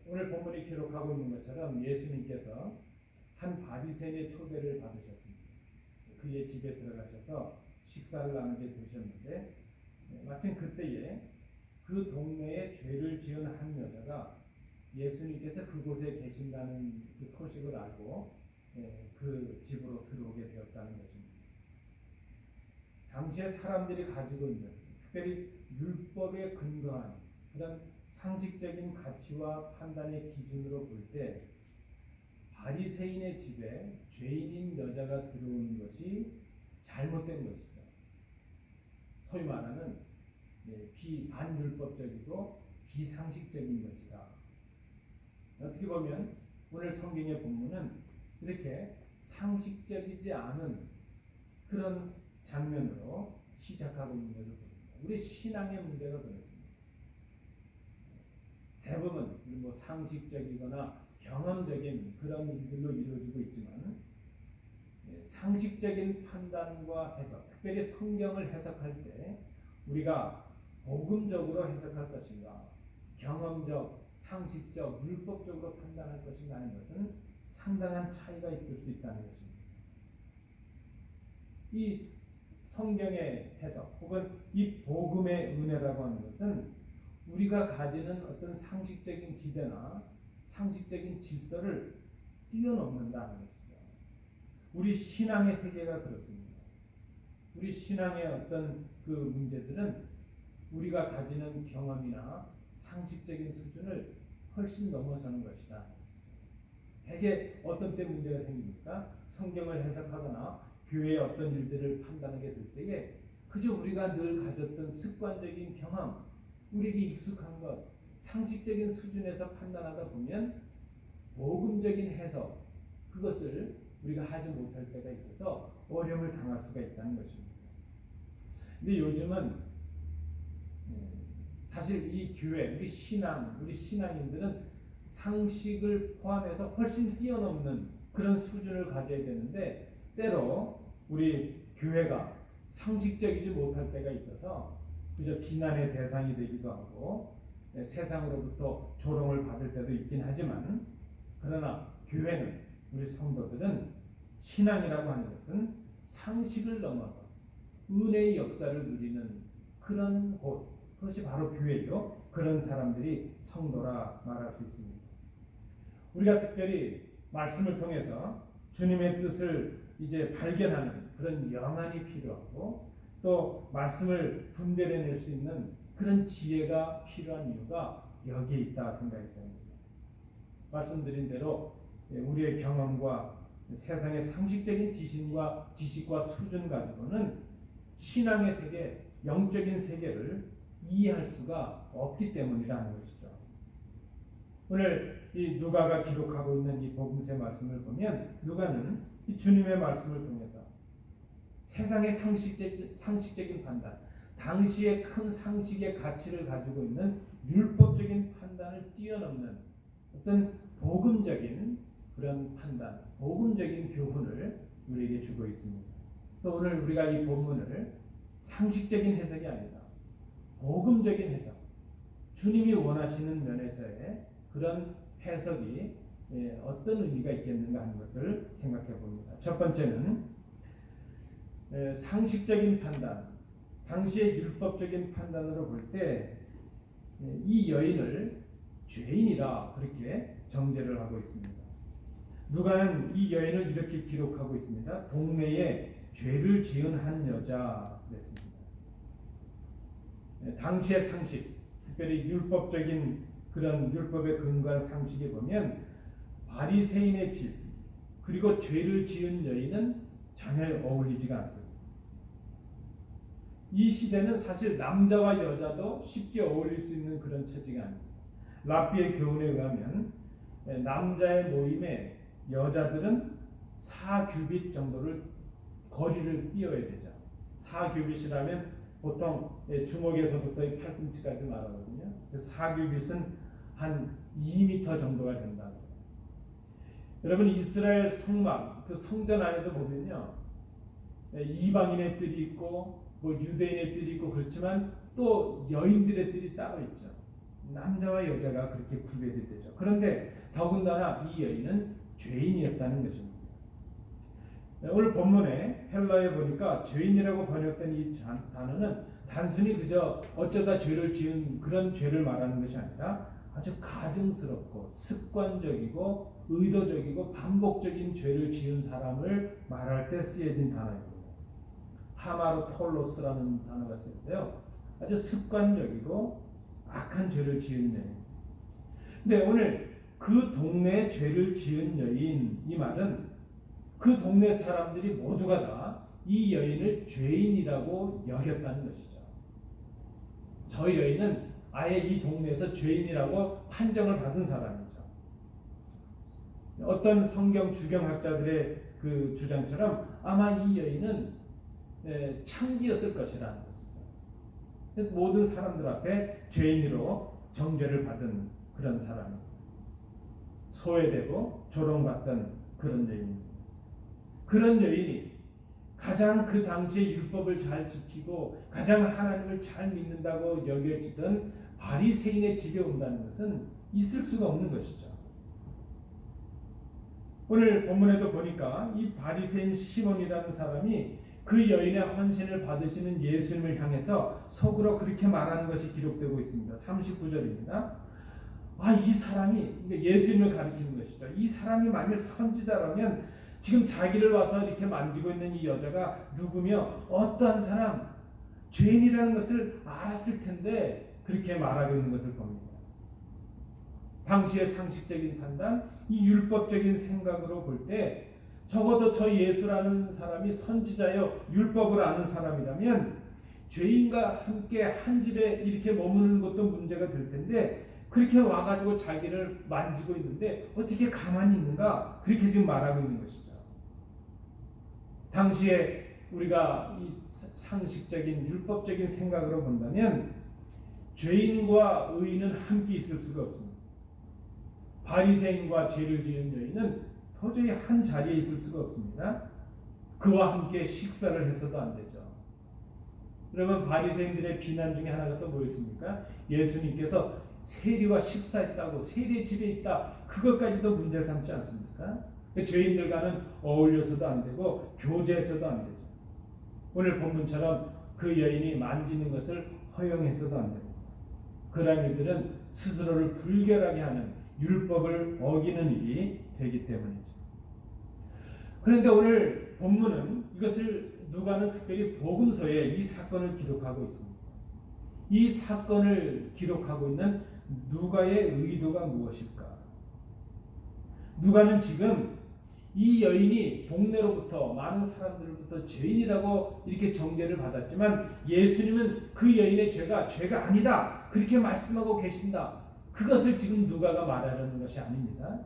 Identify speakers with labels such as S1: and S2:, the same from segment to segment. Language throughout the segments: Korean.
S1: 오늘 본문이 기록하고 있는 것처럼 예수님께서 한 바리새인의 초대를 받으셨습니다. 그의 집에 들어가셔서 식사를 나누게 되셨는데 마침 그때에 그 동네에 죄를 지은 한 여자가 예수님께서 그곳에 계신다는 그 소식을 알고 그 집으로 들어오게 되었다는 것입니다. 당시에 사람들이 가지고 있는 특별히 율법에 근거한 그런 상식적인 가치와 판단의 기준으로 볼 때 바리새인의 집에 죄인인 여자가 들어오는 것이 잘못된 것이죠. 소위 말하는 반율법적이고 비상식적인 것이다. 어떻게 보면 오늘 성경의 본문은 이렇게 상식적이지 않은 그런 장면으로 시작하고 있는 것을 봅니다. 우리 신앙의 문제가 그렇습니다. 대부분 상식적이거나 경험적인 그런 일들로 이루어지고 있지만 상식적인 판단과 해석, 특별히 성경을 해석할 때 우리가 복음적으로 해석할 것인가, 경험적, 상식적, 율법적으로 판단할 것인가 하는 것은 상당한 차이가 있을 수 있다는 것입니다. 이 성경의 해석 혹은 이 복음의 은혜라고 하는 것은 우리가 가지는 어떤 상식적인 기대나 상식적인 질서를 뛰어넘는다는 것이죠. 우리 신앙의 세계가 그렇습니다. 우리 신앙의 어떤 그 문제들은 우리가 가지는 경험이나 상식적인 수준을 훨씬 넘어서는 것이다. 대개 어떤 때 문제가 생깁니까? 성경을 해석하거나 교회의 어떤 일들을 판단하게 될 때에 그저 우리가 늘 가졌던 습관적인 경험, 우리에게 익숙한 것, 상식적인 수준에서 판단하다 보면 복음적인 해석, 그것을 우리가 하지 못할 때가 있어서 어려움을 당할 수가 있다는 것입니다. 근데 요즘은 사실 이 교회, 우리 신앙인들은 상식을 포함해서 훨씬 뛰어넘는 그런 수준을 가져야 되는데 때로 우리 교회가 상식적이지 못할 때가 있어서 그저 비난의 대상이 되기도 하고 세상으로부터 조롱을 받을 때도 있긴 하지만 그러나 교회는 우리 성도들은 신앙이라고 하는 것은 상식을 넘어서 은혜의 역사를 누리는 그런 곳, 그것이 바로 교회요. 그런 사람들이 성도라 말할 수 있습니다. 우리가 특별히 말씀을 통해서 주님의 뜻을 이제 발견하는 그런 영안이 필요하고 또 말씀을 분별해낼 수 있는 그런 지혜가 필요한 이유가 여기에 있다 생각이 듭니다. 말씀드린 대로 우리의 경험과 세상의 상식적인 지식과 수준 가지고는 신앙의 세계, 영적인 세계를 이해할 수가 없기 때문이라는 것이죠. 오늘 이 누가가 기록하고 있는 이 복음서의 말씀을 보면 누가는 이 주님의 말씀을 통해서 세상의 상식적인 판단, 당시의 큰 상식의 가치를 가지고 있는 율법적인 판단을 뛰어넘는 어떤 복음적인 그런 판단, 복음적인 교훈을 우리에게 주고 있습니다. 그래서 오늘 우리가 이 본문을 상식적인 해석이 아니라 복음적인 해석, 주님이 원하시는 면에서의 그런 해석이 어떤 의미가 있겠는가 하는 것을 생각해 봅니다. 첫 번째는 상식적인 판단, 당시의 율법적인 판단으로 볼 때 이 여인을 죄인이라 그렇게 정죄를 하고 있습니다. 누가는 이 여인을 이렇게 기록하고 있습니다. 동네에 죄를 지은 한 여자 됐습니다. 당시의 상식, 특별히 율법적인 그런 율법에 근거한 상식에 보면 바리새인의 집 그리고 죄를 지은 여인은 전혀 어울리지가 않습니다. 이 시대는 사실 남자와 여자도 쉽게 어울릴 수 있는 그런 처지가 아닙니다. 랍비의 교훈에 의하면 남자의 모임에 여자들은 4규빗 정도를 거리를 띄어야 되죠. 4규빗이라면 보통 주먹에서부터 팔꿈치까지 말하거든요. 그래서 4규빗은 한 2m 정도가 된다고. 여러분 이스라엘 성막, 그 성전 안에도 보면요, 이방인의 뜰이 있고 뭐 유대인의 뜰이 있고 그렇지만 또 여인들의 뜰이 따로 있죠. 남자와 여자가 그렇게 구별이 되죠. 그런데 더군다나 이 여인은 죄인이었다는 것입니다. 오늘 본문에 헬라에 보니까 죄인이라고 번역된 이 단어는 단순히 그저 어쩌다 죄를 지은 그런 죄를 말하는 것이 아니라 아주 가증스럽고 습관적이고 의도적이고 반복적인 죄를 지은 사람을 말할 때 쓰여진 단어입니다. 하마르톨로스라는 단어가 쓰는데요. 아주 습관적이고 악한 죄를 지은 여인. 근데 오늘 그 동네에 죄를 지은 여인, 이 말은 그 동네 사람들이 모두가 다 이 여인을 죄인이라고 여겼다는 것이죠. 저 여인은 아예 이 동네에서 죄인이라고 판정을 받은 사람이죠. 어떤 성경 주경학자들의 그 주장처럼 아마 이 여인은 창기였을 것이라는 것이죠. 그래서 모든 사람들 앞에 죄인으로 정죄를 받은 그런 사람입니다. 소외되고 조롱받던 그런 여인입니다. 그런 여인이 가장 그 당시에 율법을 잘 지키고 가장 하나님을 잘 믿는다고 여겨지던 바리새인의 집에 온다는 것은 있을 수가 없는 것이죠. 오늘 본문에도 보니까 이 바리새인 시몬이라는 사람이 그 여인의 헌신을 받으시는 예수님을 향해서 속으로 그렇게 말하는 것이 기록되고 있습니다. 39절입니다. 이 사람이 예수님을 가리키는 것이죠. 이 사람이 만일 선지자라면 지금 자기를 와서 이렇게 만지고 있는 이 여자가 누구며 어떠한 사람, 죄인이라는 것을 알았을 텐데 그렇게 말하고 있는 것을 봅니다. 당시의 상식적인 판단, 이 율법적인 생각으로 볼 때 적어도 저 예수라는 사람이 선지자여 율법을 아는 사람이라면 죄인과 함께 한 집에 이렇게 머무는 것도 문제가 될 텐데 그렇게 와가지고 자기를 만지고 있는데 어떻게 가만히 있는가? 그렇게 지금 말하고 있는 것이죠. 당시에 우리가 이 상식적인 율법적인 생각으로 본다면 죄인과 의인은 함께 있을 수가 없습니다. 바리새인과 죄를 지은 여인은 도저히 한 자리에 있을 수가 없습니다. 그와 함께 식사를 해서도 안 되죠. 그러면 바리새인들의 비난 중에 하나가 또 뭐였습니까? 예수님께서 세리와 식사했다고, 세리의 집에 있다, 그것까지도 문제 삼지 않습니까? 죄인들과는 어울려서도 안 되고 교제해서도 안 되죠. 오늘 본문처럼 그 여인이 만지는 것을 허용해서도 안 됩니다. 그러한 일들은 스스로를 불결하게 하는 율법을 어기는 일이 되기 때문이죠. 그런데 오늘 본문은 이것을 누가는 특별히 복음서에 이 사건을 기록하고 있습니다. 이 사건을 기록하고 있는 누가의 의도가 무엇일까? 누가는 지금 이 여인이 동네로부터 많은 사람들로부터 죄인이라고 이렇게 정죄를 받았지만 예수님은 그 여인의 죄가 아니다 그렇게 말씀하고 계신다. 그것을 지금 누가가 말하려는 것이 아닙니다.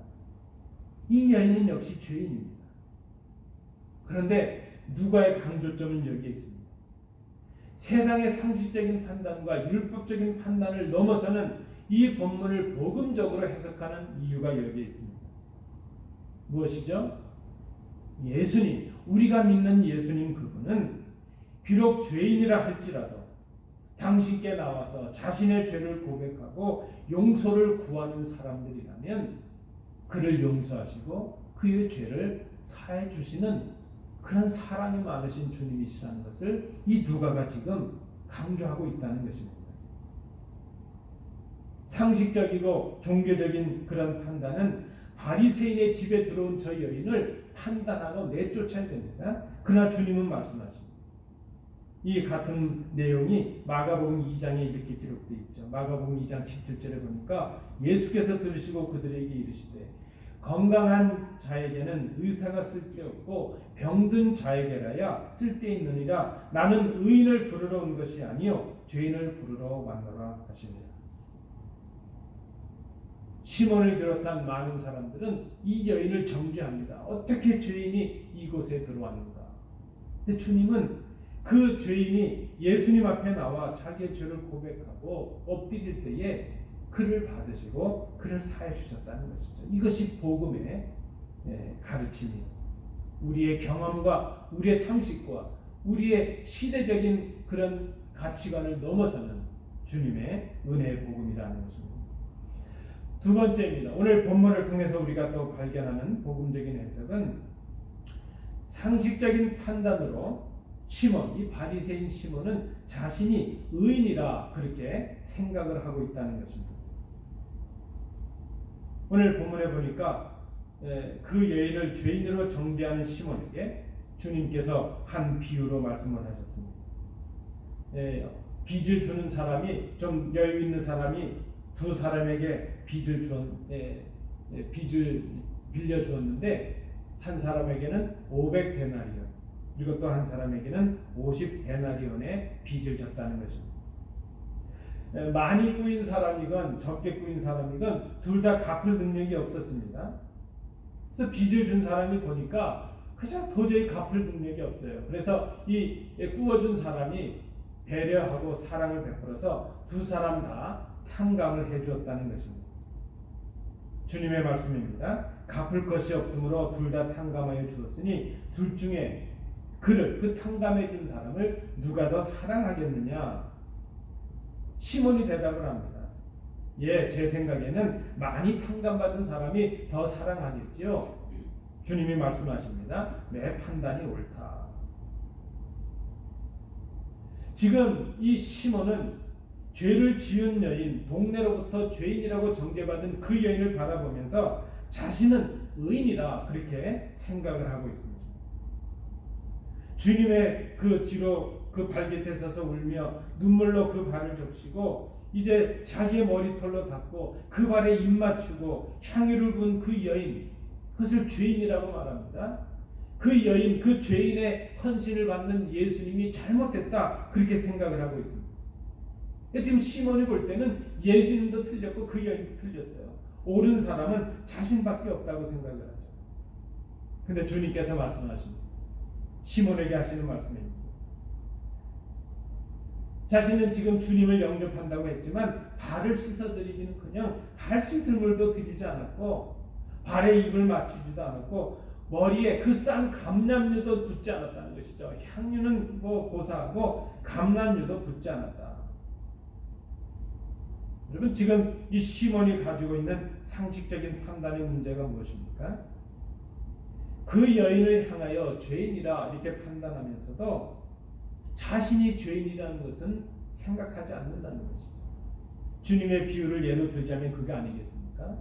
S1: 이 여인은 역시 죄인입니다. 그런데 누가의 강조점은 여기에 있습니다. 세상의 상식적인 판단과 율법적인 판단을 넘어서는 이 본문을 복음적으로 해석하는 이유가 여기에 있습니다. 무엇이죠? 예수님, 우리가 믿는 예수님 그분은 비록 죄인이라 할지라도 당신께 나와서 자신의 죄를 고백하고 용서를 구하는 사람들이라면 그를 용서하시고 그의 죄를 사해 주시는 그런 사랑이 많으신 주님이시라는 것을 이 누가가 지금 강조하고 있다는 것입니다. 상식적이고 종교적인 그런 판단은 바리새인의 집에 들어온 저 여인을 판단하고 내쫓아야 됩니다. 그러나 주님은 말씀하십니다. 이 같은 내용이 마가복음 2장에 이렇게 기록되어 있죠. 마가복음 2장 17절에 보니까 예수께서 들으시고 그들에게 이르시되 건강한 자에게는 의사가 쓸데없고 병든 자에게라야 쓸데있느니라. 나는 의인을 부르러 온 것이 아니요 죄인을 부르러 왔노라 하시니라. 시몬을 비롯한 많은 사람들은 이 여인을 정죄합니다. 어떻게 죄인이 이곳에 들어왔는가? 근데 주님은 그 죄인이 예수님 앞에 나와 자기의 죄를 고백하고 엎드릴 때에 그를 받으시고 그를 사해 주셨다는 것이죠. 이것이 복음의 가르침이에요. 우리의 경험과 우리의 상식과 우리의 시대적인 그런 가치관을 넘어서는 주님의 은혜의 복음이라는 것입니다. 두 번째입니다. 오늘 본문을 통해서 우리가 또 발견하는 복음적인 해석은 상식적인 판단으로 시몬, 이 바리새인 시몬은 자신이 의인이라 그렇게 생각을 하고 있다는 것입니다. 오늘 본문에 보니까 그 여인을 죄인으로 정죄하는 시몬에게 주님께서 한 비유로 말씀을 하셨습니다. 빚을 주는 사람이, 좀 여유 있는 사람이 두 사람에게 빚을 빌려 주었는데 한 사람에게는 500데나리온, 그리고 또 한 사람에게는 50데나리온의 빚을 졌다는 것입니다. 많이 꾸인 사람이건 적게 꾸인 사람이건 둘 다 갚을 능력이 없었습니다. 그래서 빚을 준 사람이 보니까 그저 도저히 갚을 능력이 없어요. 그래서 이 꾸어준 사람이 배려하고 사랑을 베풀어서 두 사람 다 탕감을 해주었다는 것입니다. 주님의 말씀입니다. 갚을 것이 없으므로 둘 다 탕감하여 주었으니 둘 중에 그 탕감해 준 사람을 누가 더 사랑하겠느냐? 시몬이 대답을 합니다. 예, 제 생각에는 많이 탕감받은 사람이 더 사랑하겠지요. 주님이 말씀하십니다. 내 판단이 옳다. 지금 이 시몬은 죄를 지은 여인, 동네로부터 죄인이라고 정죄받은 그 여인을 바라보면서 자신은 의인이다 그렇게 생각을 하고 있습니다. 주님의 그 뒤로 그 발곁에 서서 울며 눈물로 그 발을 적시고 이제 자기의 머리털로 닦고 그 발에 입 맞추고 향유를 부은 그 여인, 그것을 죄인이라고 말합니다. 그 여인, 그 죄인의 헌신을 받는 예수님이 잘못됐다 그렇게 생각을 하고 있습니다. 지금 시몬이 볼 때는 예수님도 틀렸고 그 여인도 틀렸어요. 옳은 사람은 자신밖에 없다고 생각을 하죠. 근데 주님께서 말씀하십니다. 시몬에게 하시는 말씀입니다. 자신은 지금 주님을 영접한다고 했지만 발을 씻어드리기는커녕 발 씻을 물도 드리지 않았고 발에 입을 맞추지도 않았고 머리에 그 싼 감람유도 붓지 않았다는 것이죠. 향유는 고사하고 감람유도 붓지 않았다. 여러분, 지금 이 시몬이 가지고 있는 상식적인 판단의 문제가 무엇입니까? 그 여인을 향하여 죄인이라 이렇게 판단하면서도 자신이 죄인이라는 것은 생각하지 않는다는 것이죠. 주님의 비유를 예로 들자면 그게 아니겠습니까?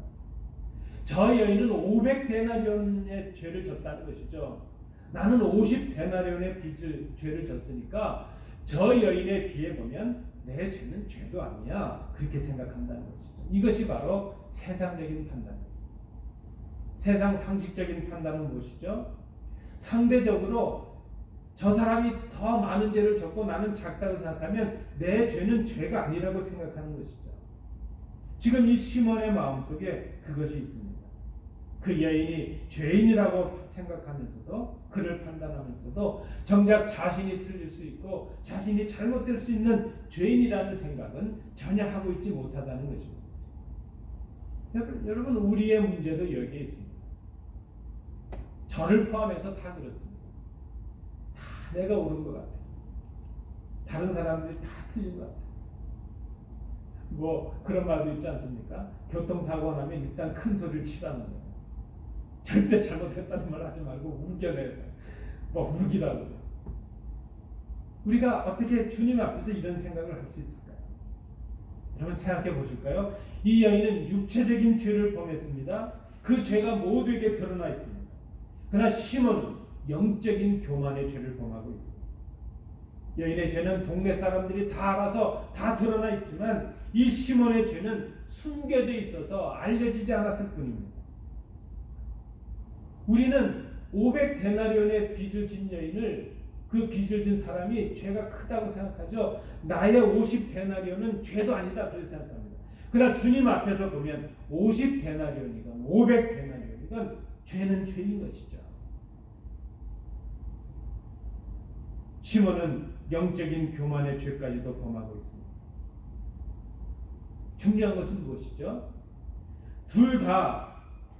S1: 저 여인은 500데나리온의 죄를 졌다는 것이죠. 나는 50데나리온의 죄를 졌으니까 저 여인에 비해 보면 내 죄는 죄도 아니야 그렇게 생각한다는 것이죠. 이것이 바로 세상적인 판단입니다. 세상 상식적인 판단은 무엇이죠? 상대적으로 저 사람이 더 많은 죄를 졌고 나는 작다고 생각하면 내 죄는 죄가 아니라고 생각하는 것이죠. 지금 이 시몬의 마음속에 그것이 있습니다. 그 여인이 죄인이라고 생각하면서도, 그를 판단하면서도 정작 자신이 틀릴 수 있고 자신이 잘못될 수 있는 죄인이라는 생각은 전혀 하고 있지 못하다는 것입니다. 여러분, 우리의 문제도 여기에 있습니다. 저를 포함해서 다 그렇습니다. 다 내가 옳은 것 같아요. 다른 사람들이 다 틀린 것 같아요. 그런 말도 있지 않습니까? 교통사고 나면 일단 큰 소리를 치라는 거예요. 절대 잘못했다는 말 하지 말고 우겨내야 돼요. 우기라고. 우리가 어떻게 주님 앞에서 이런 생각을 할 수 있을까요? 여러분, 생각해 보실까요? 이 여인은 육체적인 죄를 범했습니다. 그 죄가 모두에게 드러나 있습니다. 그러나 시몬은 영적인 교만의 죄를 범하고 있습니다. 여인의 죄는 동네 사람들이 다 알아서 다 드러나 있지만 이 시몬의 죄는 숨겨져 있어서 알려지지 않았을 뿐입니다. 우리는 500데나리온의 빚을 진 여인을, 그 빚을 진 사람이 죄가 크다고 생각하죠. 나의 50데나리온은 죄도 아니다 그렇게 생각합니다. 그러나 주님 앞에서 보면 50데나리온이건 500데나리온이건 죄는 죄인 것이죠. 시몬은 영적인 교만의 죄까지도 범하고 있습니다. 중요한 것은 무엇이죠? 둘 다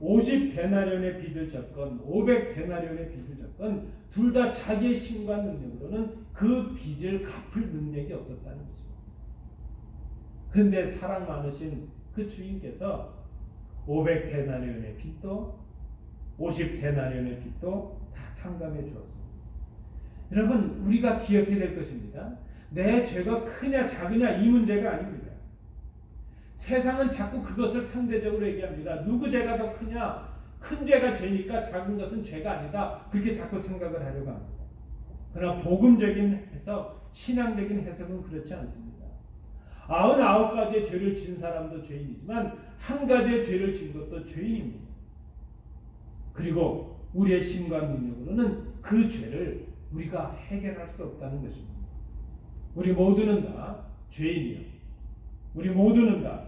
S1: 50데나리온의 빚을 졌건 500데나리온의 빚을 졌건 둘 다 자기의 힘과 능력으로는 그 빚을 갚을 능력이 없었다는 것입니다. 그런데 사랑 많으신 그 주인께서 500데나리온의 빚도 50데나리온의 빚도 다 탕감해 주었습니다. 여러분, 우리가 기억해야 될 것입니다. 내 죄가 크냐 작으냐 이 문제가 아닙니다. 세상은 자꾸 그것을 상대적으로 얘기합니다. 누구 죄가 더 크냐? 큰 죄가 죄니까 작은 것은 죄가 아니다. 그렇게 자꾸 생각을 하려고 합니다. 그러나 복음적인 해석, 신앙적인 해석은 그렇지 않습니다. 99가지의 죄를 진 사람도 죄인이지만 한 가지의 죄를 진 것도 죄인입니다. 그리고 우리의 힘과 능력으로는 그 죄를 우리가 해결할 수 없다는 것입니다. 우리 모두는 다 죄인이요. 우리 모두는 다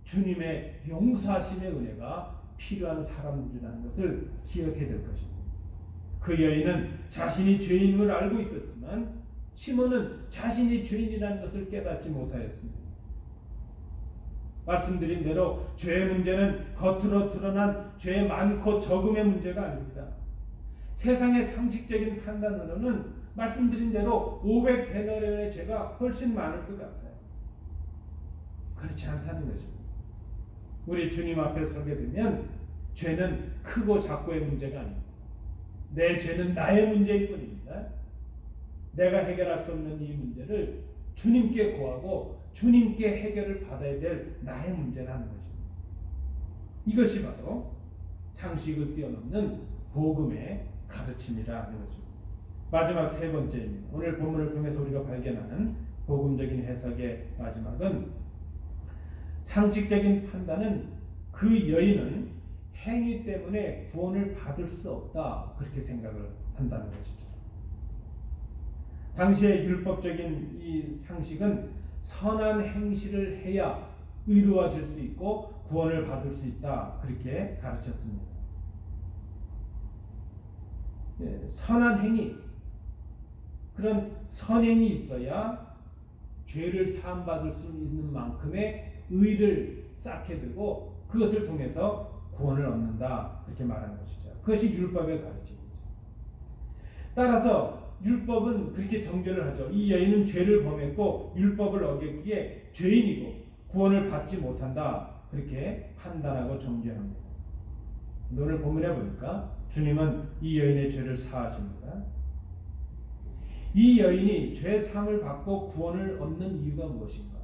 S1: 주님의 용서하심의 은혜가 필요한 사람들이라는 것을 기억해야 될 것입니다. 그 여인은 자신이 죄인임을 알고 있었지만 시몬은 자신이 죄인이라는 것을 깨닫지 못하였습니다. 말씀드린 대로 죄의 문제는 겉으로 드러난 죄 많고 적음의 문제가 아닙니다. 세상의 상식적인 판단으로는 말씀드린 대로 500데나리온의 죄가 훨씬 많을 것 같아요. 그렇지 않다는 것입니다. 우리 주님 앞에 서게 되면 죄는 크고 작고의 문제가 아닙니다. 내 죄는 나의 문제일 뿐입니다. 내가 해결할 수 없는 이 문제를 주님께 구하고 주님께 해결을 받아야 될 나의 문제라는 것입니다. 이것이 바로 상식을 뛰어넘는 복음의 가르침이라는 것입니다. 마지막 세 번째입니다. 오늘 본문을 통해서 우리가 발견하는 복음적인 해석의 마지막은 상식적인 판단은 그 여인은 행위 때문에 구원을 받을 수 없다 그렇게 생각을 한다는 것이죠. 당시의 율법적인 이 상식은 선한 행실을 해야 의로워질 수 있고 구원을 받을 수 있다 그렇게 가르쳤습니다. 선한 행위, 그런 선행이 있어야 죄를 사함받을 수 있는 만큼의 의를 쌓게 되고 그것을 통해서 구원을 얻는다 그렇게 말하는 것이죠. 그것이 율법의 가르침이죠. 따라서 율법은 그렇게 정죄를 하죠. 이 여인은 죄를 범했고 율법을 어겼기에 죄인이고 구원을 받지 못한다 그렇게 판단하고 정죄합니다. 오늘 본문에 보니까 주님은 이 여인의 죄를 사하십니다. 이 여인이 죄 사함을 받고 구원을 얻는 이유가 무엇인가?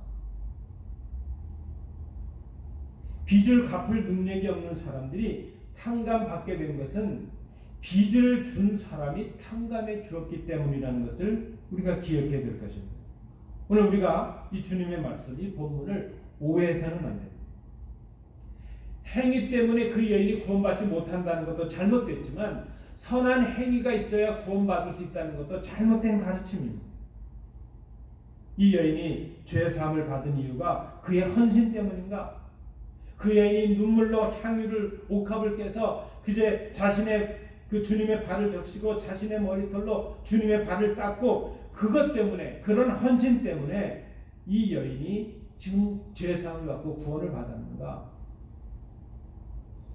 S1: 빚을 갚을 능력이 없는 사람들이 탕감받게 된 것은 빚을 준 사람이 탕감해 주었기 때문이라는 것을 우리가 기억해야 될 것입니다. 오늘 우리가 이 주님의 말씀, 이 본문을 오해해서는 안 됩니다. 행위 때문에 그 여인이 구원받지 못한다는 것도 잘못됐지만 선한 행위가 있어야 구원받을 수 있다는 것도 잘못된 가르침입니다. 이 여인이 죄 사함을 받은 이유가 그의 헌신 때문인가? 그 여인이 눈물로 향유를 옥합을 깨서 그제 자신의 그 주님의 발을 적시고 자신의 머리털로 주님의 발을 닦고 그것 때문에 그런 헌신 때문에 이 여인이 지금 죄 사함을 받고 구원을 받았는가?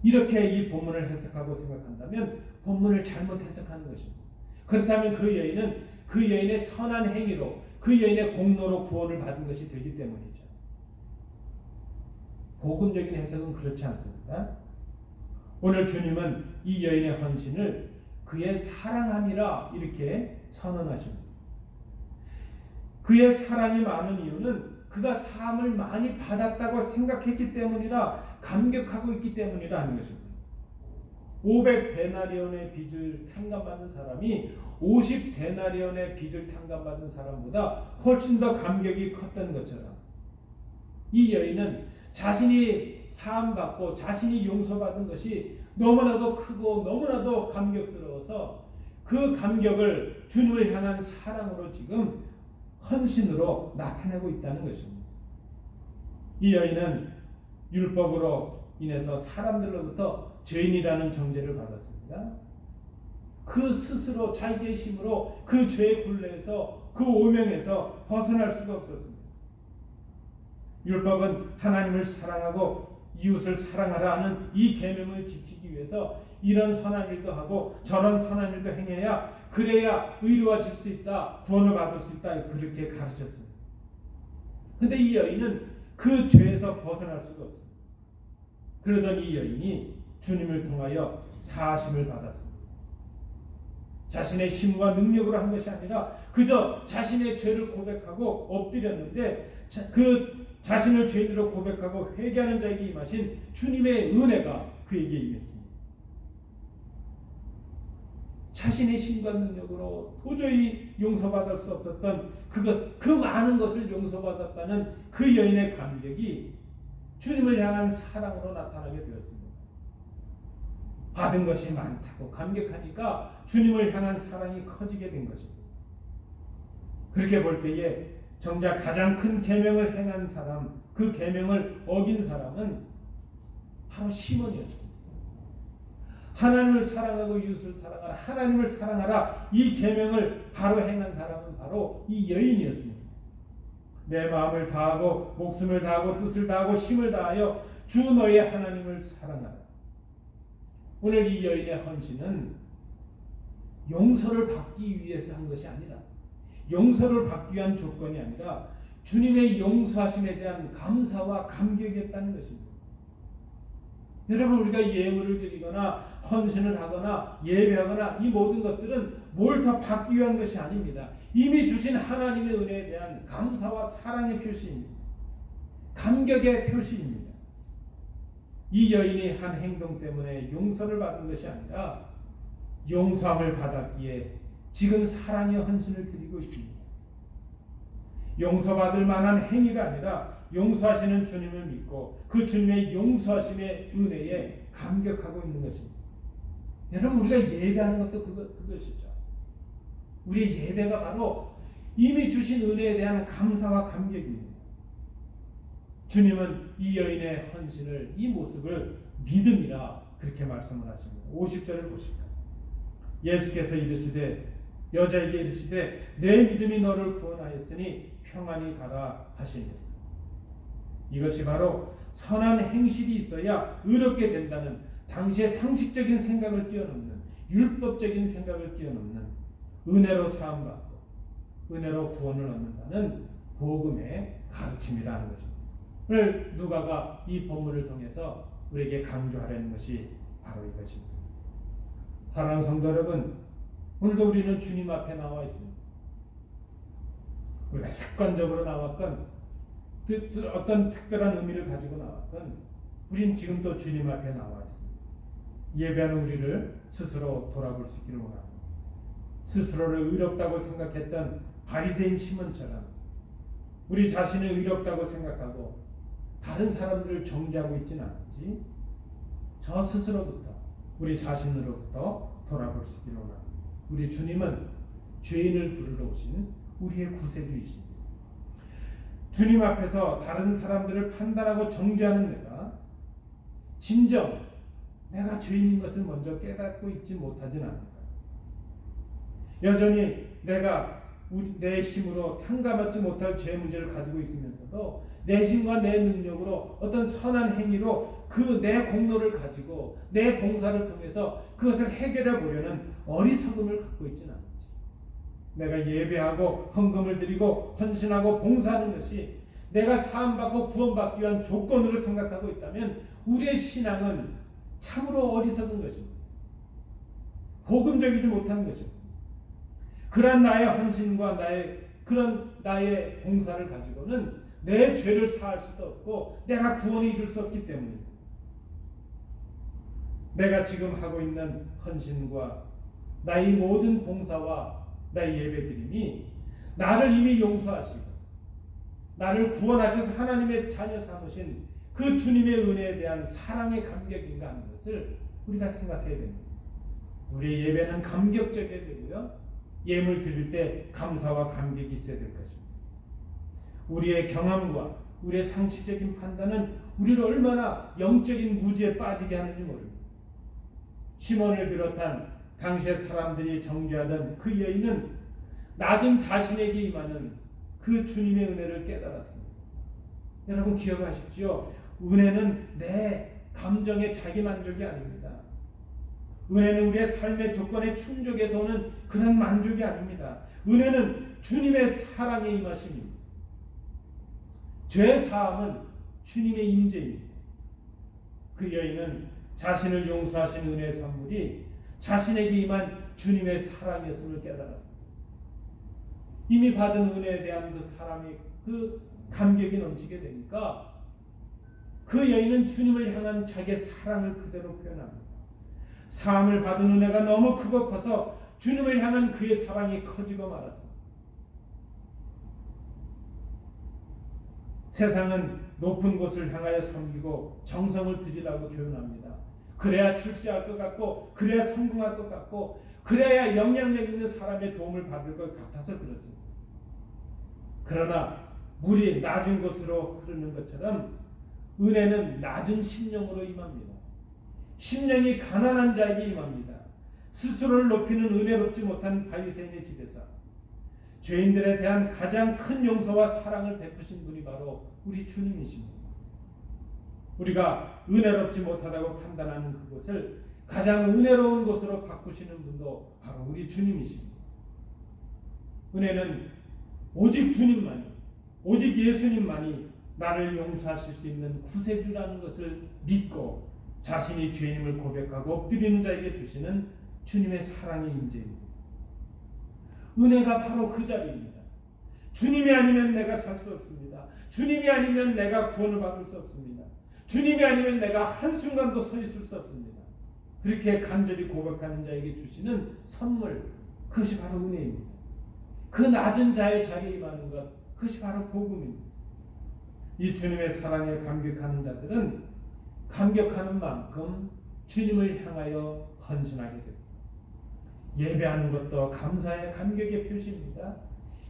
S1: 이렇게 이 본문을 해석하고 생각한다면 본문을 잘못 해석하는 것입니다. 그렇다면 그 여인은 그 여인의 선한 행위로 그 여인의 공로로 구원을 받은 것이 되기 때문이죠. 복음적인 해석은 그렇지 않습니다. 오늘 주님은 이 여인의 헌신을 그의 사랑함이라 이렇게 선언하십니다. 그의 사랑이 많은 이유는 그가 사함을 많이 받았다고 생각했기 때문이라 감격하고 있기 때문이라 하는 것입니다. 500데나리온의 빚을 탕감받는 사람이 50데나리온의 빚을 탕감받는 사람보다 훨씬 더 감격이 컸던 것처럼 이 여인은 자신이 사함받고 자신이 용서받은 것이 너무나도 크고 너무나도 감격스러워서 그 감격을 주님을 향한 사랑으로 지금 헌신으로 나타내고 있다는 것입니다. 이 여인은 율법으로 인해서 사람들로부터 죄인이라는 정죄를 받았습니다. 그 스스로 자기의 힘으로 그 죄의 굴레에서 그 오명에서 벗어날 수가 없었습니다. 율법은 하나님을 사랑하고 이웃을 사랑하라 하는 이 계명을 지키기 위해서 이런 선한 일도 하고 저런 선한 일도 행해야 그래야 의로워질 수 있다, 구원을 받을 수 있다 그렇게 가르쳤습니다. 그런데 이 여인은 그 죄에서 벗어날 수가 없습니다. 그러던 이 여인이 주님을 통하여 사하심을 받았습니다. 자신의 힘과 능력으로 한 것이 아니라 그저 자신의 죄를 고백하고 엎드렸는데 그 자신을 죄인으로 고백하고 회개하는 자에게 임하신 주님의 은혜가 그에게 임했습니다. 자신의 힘과 능력으로 도저히 용서받을 수 없었던 그 많은 것을 용서받았다는 그 여인의 감격이 주님을 향한 사랑으로 나타나게 되었습니다. 받은 것이 많다고 감격하니까 주님을 향한 사랑이 커지게 된 것입니다. 그렇게 볼 때에 정작 가장 큰 계명을 행한 사람, 그 계명을 어긴 사람은 바로 시몬이었습니다. 하나님을 사랑하고 이웃을 사랑하라, 하나님을 사랑하라, 이 계명을 바로 행한 사람은 바로 이 여인이었습니다. 내 마음을 다하고 목숨을 다하고 뜻을 다하고 힘을 다하여 주 너의 하나님을 사랑하라. 오늘 이 여인의 헌신은 용서를 받기 위해서 한 것이 아니라, 용서를 받기 위한 조건이 아니라 주님의 용서하심에 대한 감사와 감격이었다는 것입니다. 여러분, 우리가 예물을 드리거나 헌신을 하거나 예배하거나 이 모든 것들은 뭘 더 받기 위한 것이 아닙니다. 이미 주신 하나님의 은혜에 대한 감사와 사랑의 표시입니다. 감격의 표시입니다. 이 여인이 한 행동 때문에 용서를 받은 것이 아니라 용서함을 받았기에 지금 사랑의 헌신을 드리고 있습니다. 용서받을 만한 행위가 아니라 용서하시는 주님을 믿고 그 주님의 용서하심의 은혜에 감격하고 있는 것입니다. 여러분, 우리가 예배하는 것도 그것이죠. 우리의 예배가 바로 이미 주신 은혜에 대한 감사와 감격입니다. 주님은 이 여인의 헌신을, 이 모습을 믿음이라 그렇게 말씀을 하십니다. 50절을 보실까요? 예수께서 이르시되 여자에게 이르시되 내 믿음이 너를 구원하였으니 평안히 가라 하시니, 이것이 바로 선한 행실이 있어야 의롭게 된다는 당시의 상식적인 생각을 뛰어넘는, 율법적인 생각을 뛰어넘는 은혜로 사함받고 은혜로 구원을 얻는다는 복음의 가르침이라는 것입니다. 오늘 누가가 이 본문을 통해서 우리에게 강조하려는 것이 바로 이것입니다. 사랑하는 성도 여러분, 오늘도 우리는 주님 앞에 나와 있습니다. 우리가 습관적으로 나왔건 어떤 특별한 의미를 가지고 나왔건 우린 지금 또 주님 앞에 나와 있습니다. 예배하는 우리를 스스로 돌아볼 수 있기를 원합니다. 스스로를 의롭다고 생각했던 바리새인 시몬처럼 우리 자신을 의롭다고 생각하고 다른 사람들을 정죄하고 있지는 않은지 저 스스로부터, 우리 자신으로부터 돌아볼 수 있기를 원합니다. 우리 주님은 죄인을 부르러 오신 우리의 구세주이십니다. 주님 앞에서 다른 사람들을 판단하고 정죄하는 내가 진정 내가 죄인인 것을 먼저 깨닫고 있지 못하진 않을까. 여전히 내가 내 힘으로 탕감받지 못할 죄 문제를 가지고 있으면서도 내 힘과 내 능력으로 어떤 선한 행위로 그 내 공로를 가지고 내 봉사를 통해서 그것을 해결해 보려는 어리석음을 갖고 있지는 않지. 내가 예배하고 헌금을 드리고 헌신하고 봉사하는 것이 내가 사함받고 구원받기 위한 조건으로 생각하고 있다면 우리의 신앙은 참으로 어리석은 것입니다. 복음적이지 못한 것입니다. 그런 나의 헌신과 나의 봉사를 가지고는 내 죄를 사할 수도 없고 내가 구원을 이룰 수 없기 때문입니다. 내가 지금 하고 있는 헌신과 나의 모든 봉사와 나의 예배드림이 나를 이미 용서하시고 나를 구원하셔서 하나님의 자녀 삼으신 그 주님의 은혜에 대한 사랑의 감격인가 하는 것을 우리가 생각해야 됩니다. 우리의 예배는 감격적이어야 되고요, 예물 드릴 때 감사와 감격이 있어야 될 것입니다. 우리의 경험과 우리의 상식적인 판단은 우리를 얼마나 영적인 무지에 빠지게 하는지 모릅니다. 시몬을 비롯한 당시의 사람들이 정죄하던 그 여인은 낮은 자신에게 임하는 그 주님의 은혜를 깨달았습니다. 여러분 기억하십시오. 은혜는 내 감정의 자기 만족이 아닙니다. 은혜는 우리의 삶의 조건의 충족에서 오는 그런 만족이 아닙니다. 은혜는 주님의 사랑의 임하심입니다. 죄 사함은 주님의 임재입니다. 그 여인은 자신을 용서하신 은혜의 선물이 자신에게 임한 주님의 사랑이었음을 깨달았습니다. 이미 받은 은혜에 대한 그 사랑이, 그 감격이 넘치게 되니까 그 여인은 주님을 향한 자기의 사랑을 그대로 표현합니다. 사함을 받은 은혜가 너무 크고 커서 주님을 향한 그의 사랑이 커지고 말았습니다. 세상은 높은 곳을 향하여 섬기고 정성을 들이라고 교훈합니다. 그래야 출세할 것 같고, 그래야 성공할 것 같고, 그래야 영향력 있는 사람의 도움을 받을 것 같아서 그렇습니다. 그러나 물이 낮은 곳으로 흐르는 것처럼 은혜는 낮은 심령으로 임합니다. 심령이 가난한 자에게 임합니다. 스스로를 높이는 은혜롭지 못한 바리새인의 집에서 죄인들에 대한 가장 큰 용서와 사랑을 베푸신 분이 바로 우리 주님이십니다. 우리가 은혜롭지 못하다고 판단하는 그것을 가장 은혜로운 것으로 바꾸시는 분도 바로 우리 주님이십니다. 은혜는 오직 주님만이, 오직 예수님만이 나를 용서하실 수 있는 구세주라는 것을 믿고 자신이 죄인임을 고백하고 엎드리는 자에게 주시는 주님의 사랑의 임재입니다. 은혜가 바로 그 자리입니다. 주님이 아니면 내가 살 수 없습니다. 주님이 아니면 내가 구원을 받을 수 없습니다. 주님이 아니면 내가 한순간도 서 있을 수 없습니다. 그렇게 간절히 고백하는 자에게 주시는 선물, 그것이 바로 은혜입니다. 그 낮은 자의 자리에 임하는 것, 그것이 바로 복음입니다. 이 주님의 사랑에 감격하는 자들은 감격하는 만큼 주님을 향하여 헌신하게 됩니다. 예배하는 것도 감사의 감격의 표시입니다.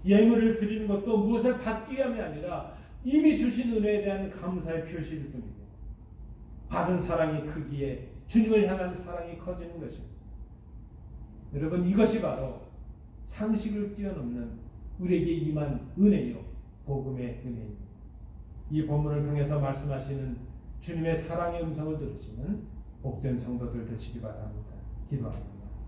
S1: 예물을 드리는 것도 무엇을 받기 위함이 아니라 이미 주신 은혜에 대한 감사의 표시일 뿐입니다. 받은 사랑이 크기에 주님을 향한 사랑이 커지는 것입니다. 여러분, 이것이 바로 상식을 뛰어넘는 우리에게 임한 은혜요, 복음의 은혜입니다. 이 본문을 통해서 말씀하시는 주님의 사랑의 음성을 들으시는 복된 성도들 되시기 바랍니다. 기도합니다.